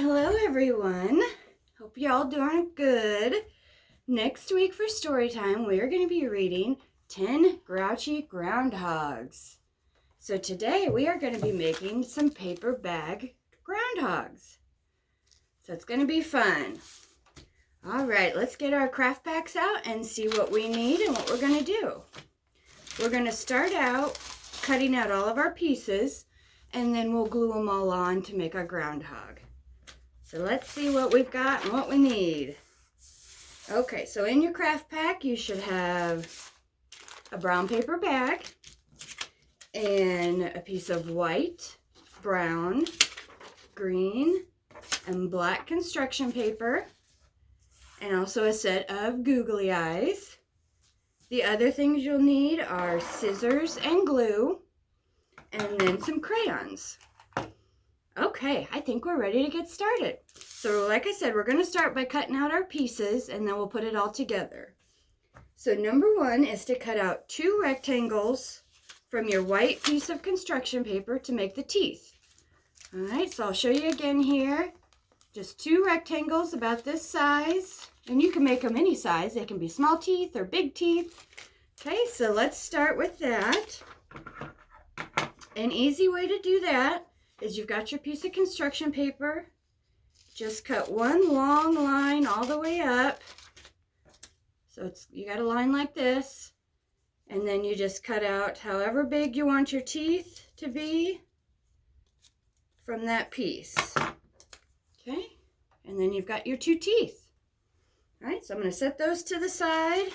Hello everyone. Hope y'all doing good. Next week for story time, we're going to be reading 10 Grouchy Groundhogs. So today we are going to be making some paper bag groundhogs. So it's going to be fun. All right, let's get our craft packs out and see what we need and what we're going to do. We're going to start out cutting out all of our pieces and then we'll glue them all on to make our groundhog. So let's see what we've got and what we need. Okay, so in your craft pack, you should have a brown paper bag and a piece of white, brown, green, and black construction paper, and also a set of googly eyes. The other things you'll need are scissors and glue, and then some crayons. Okay, I think we're ready to get started. So like I said, we're going to start by cutting out our pieces and then we'll put it all together. So number one is to cut out 2 rectangles from your white piece of construction paper to make the teeth. All right, so I'll show you again here. Just 2 rectangles about this size, and you can make them any size. They can be small teeth or big teeth. Okay, so let's start with that. An easy way to do that is you've got your piece of construction paper. Just cut one long line all the way up. So you got a line like this. And then you just cut out however big you want your teeth to be from that piece. Okay? And then you've got your 2 teeth. All right, so I'm going to set those to the side.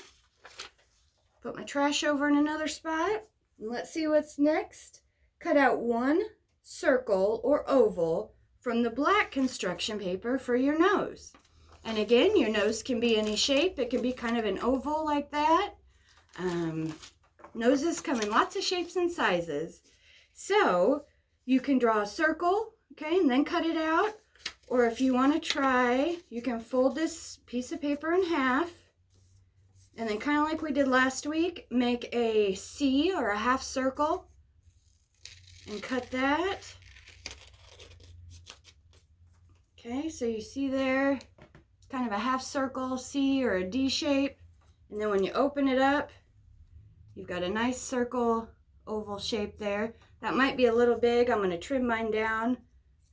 Put my trash over in another spot. And let's see what's next. Cut out 1 circle or oval from the black construction paper for your nose. And again, your nose can be any shape. It can be kind of an oval like that. Noses come in lots of shapes and sizes. So you can draw a circle, okay, and then cut it out. Or if you want to try, you can fold this piece of paper in half. And then kind of like we did last week, make a C or a half circle. And cut that. Okay, so you see there, it's kind of a half circle, C or a D shape. And then when you open it up, you've got a nice circle, oval shape there. That might be a little big. I'm going to trim mine down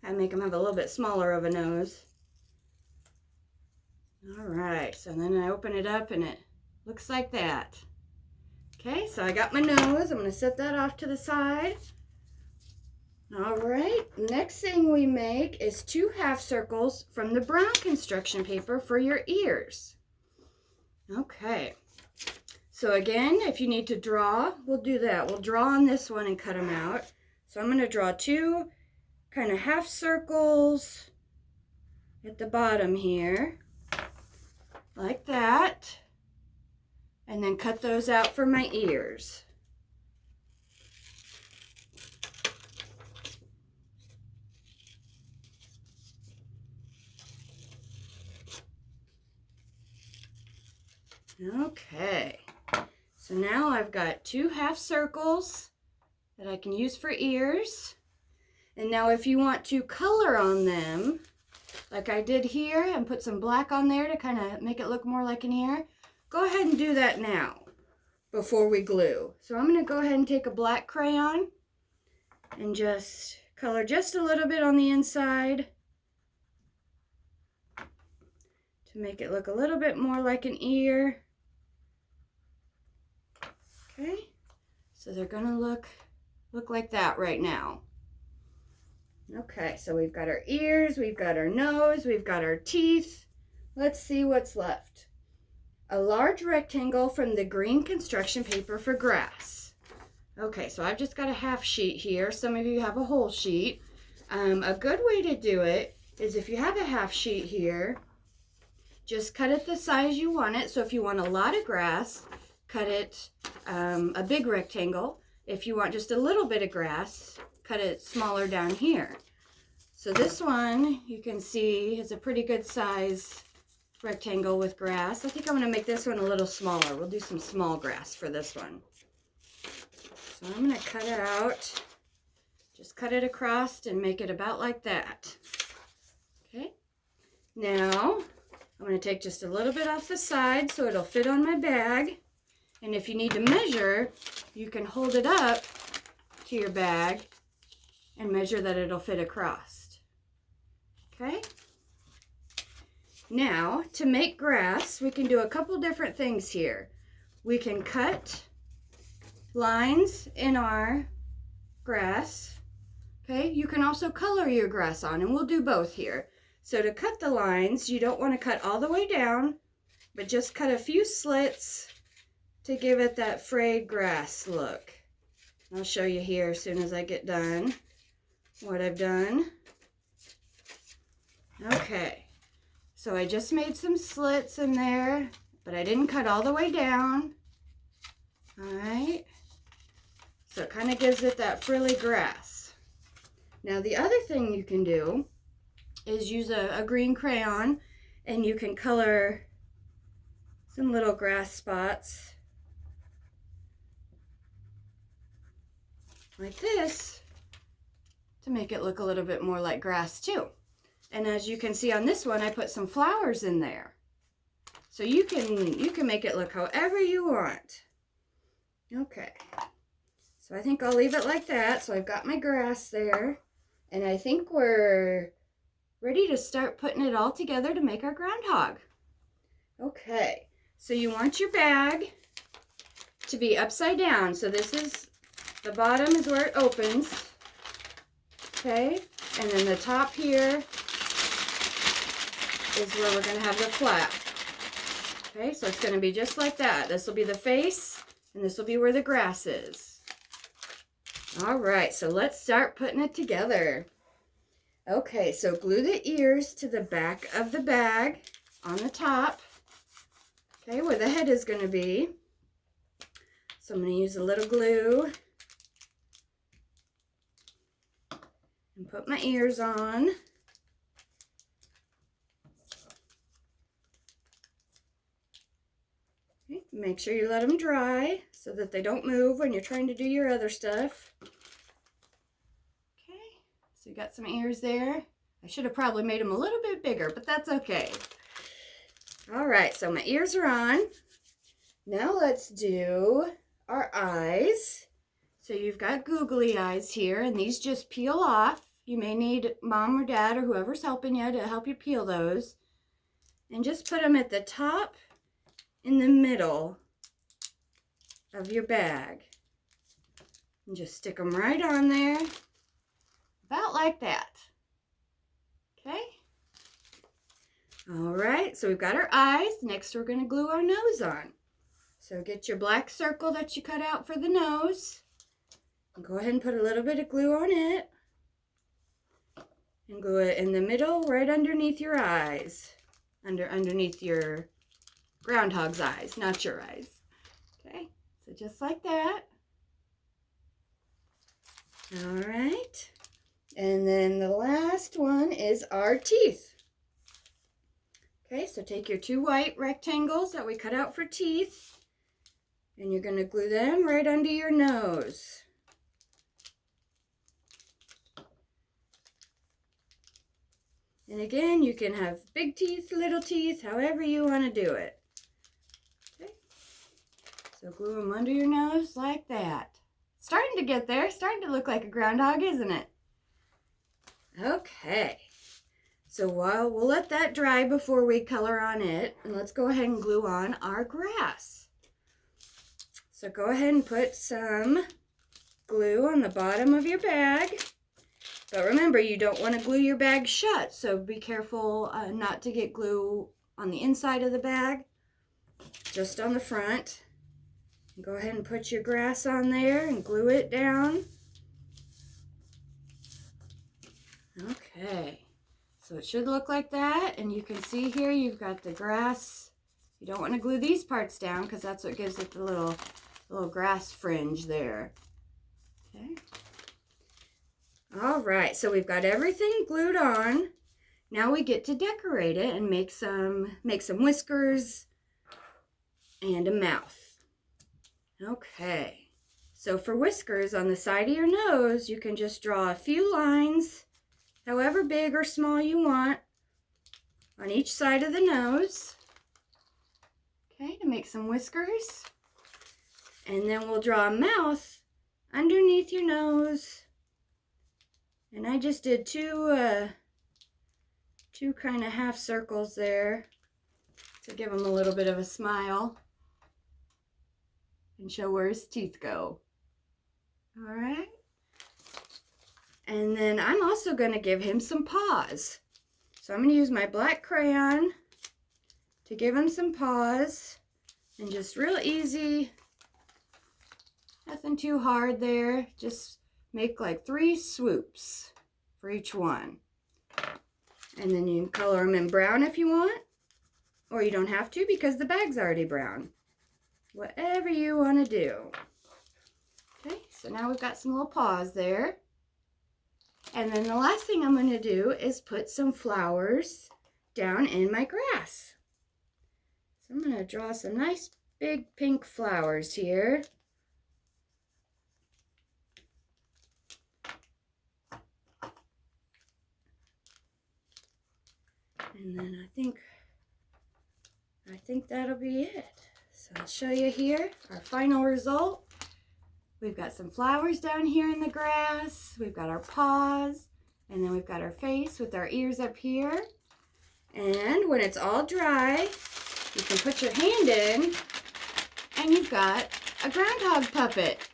and make them have a little bit smaller of a nose. All right, so then I open it up and it looks like that. Okay, so I got my nose. I'm going to set that off to the side. All right, next thing we make is 2 half circles from the brown construction paper for your ears. Okay, so again, if you need to draw, we'll do that. We'll draw on this one and cut them out. So I'm going to draw 2 kind of half circles at the bottom here, like that, and then cut those out for my ears. Okay, so now I've got 2 half circles that I can use for ears. And now if you want to color on them, like I did here, and put some black on there to kind of make it look more like an ear, go ahead and do that now before we glue. So I'm going to go ahead and take a black crayon and just color just a little bit on the inside to make it look a little bit more like an ear. Okay, so they're gonna look like that right now. Okay, so we've got our ears, we've got our nose, we've got our teeth. Let's see what's left. A large rectangle from the green construction paper for grass. Okay, so I've just got a half sheet here. Some of you have a whole sheet. A good way to do it is if you have a half sheet here, just cut it the size you want it. So if you want a lot of grass, cut it a big rectangle. If you want just a little bit of grass, cut it smaller down here. So this one, you can see, is a pretty good size rectangle with grass. I think I'm going to make this one a little smaller. We'll do some small grass for this one. So I'm going to cut it out. Just cut it across and make it about like that. Okay, Now, I'm going to take just a little bit off the side so it'll fit on my bag. And if you need to measure, you can hold it up to your bag and measure that it'll fit across. Okay? Now, to make grass, we can do a couple different things here. We can cut lines in our grass. Okay, you can also color your grass on, and we'll do both here. So to cut the lines, you don't want to cut all the way down, but just cut a few slits to give it that frayed grass look. I'll show you here as soon as I get done what I've done. Okay, so I just made some slits in there, but I didn't cut all the way down. All right, so it kind of gives it that frilly grass. Now the other thing you can do is use a green crayon, and you can color some little grass spots like this to make it look a little bit more like grass too. And as you can see on this one, I put some flowers in there. So you can make it look however you want. Okay, so I think I'll leave it like that. So I've got my grass there, and I think we're ready to start putting it all together to make our groundhog. Okay, so you want your bag to be upside down. So this is, the bottom is where it opens. Okay, and then the top here is where we're going to have the flap. Okay, so it's going to be just like that. This will be the face, and this will be where the grass is. All right, so let's start putting it together. Okay, so glue the ears to the back of the bag on the top. Okay, where the head is going to be. So I'm going to use a little glue and put my ears on. Okay, make sure you let them dry so that they don't move when you're trying to do your other stuff. Okay, so you got some ears there. I should have probably made them a little bit bigger, but that's okay. All right, so my ears are on. Now let's do our eyes. So you've got googly eyes here, and these just peel off. You may need mom or dad or whoever's helping you to help you peel those. And just put them at the top in the middle of your bag. And just stick them right on there, about like that. Okay? All right, so we've got our eyes. Next, we're going to glue our nose on. So get your black circle that you cut out for the nose. And go ahead and put a little bit of glue on it. And glue it in the middle, right underneath your eyes. Underneath your groundhog's eyes, not your eyes. Okay, so just like that. All right. And then the last one is our teeth. Okay, so take your two white rectangles that we cut out for teeth, and you're going to glue them right under your nose. And again, you can have big teeth, little teeth, however you want to do it. Okay, so glue them under your nose like that. Starting to get there, starting to look like a groundhog, isn't it? Okay. So we'll let that dry before we color on it, and let's go ahead and glue on our grass. So go ahead and put some glue on the bottom of your bag. But remember, you don't want to glue your bag shut, so be careful not to get glue on the inside of the bag, just on the front. Go ahead and put your grass on there and glue it down. Okay. So it should look like that, and you can see here you've got the grass. You don't want to glue these parts down because that's what gives it the little grass fringe there. Okay. All right, so we've got everything glued on. Now we get to decorate it and make some whiskers and a mouth. Okay. So for whiskers on the side of your nose, you can just draw a few lines, however big or small you want, on each side of the nose. Okay, to make some whiskers. And then we'll draw a mouth underneath your nose. And I just did two kind of half circles there to give him a little bit of a smile and show where his teeth go. All right. And then I'm also going to give him some paws. So I'm going to use my black crayon to give him some paws, and just real easy, nothing too hard there. Just make like 3 swoops for each one. And then you can color them in brown if you want, or you don't have to because the bag's already brown. Whatever you want to do. Okay, so now we've got some little paws there. And then the last thing I'm going to do is put some flowers down in my grass. So I'm going to draw some nice big pink flowers here. And then I think that'll be it. So I'll show you here our final result. We've got some flowers down here in the grass. We've got our paws. And then we've got our face with our ears up here. And when it's all dry, you can put your hand in and you've got a groundhog puppet.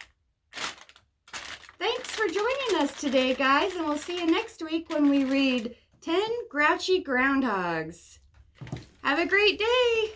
Thanks for joining us today, guys, and we'll see you next week when we read 10 Grouchy Groundhogs. Have a great day.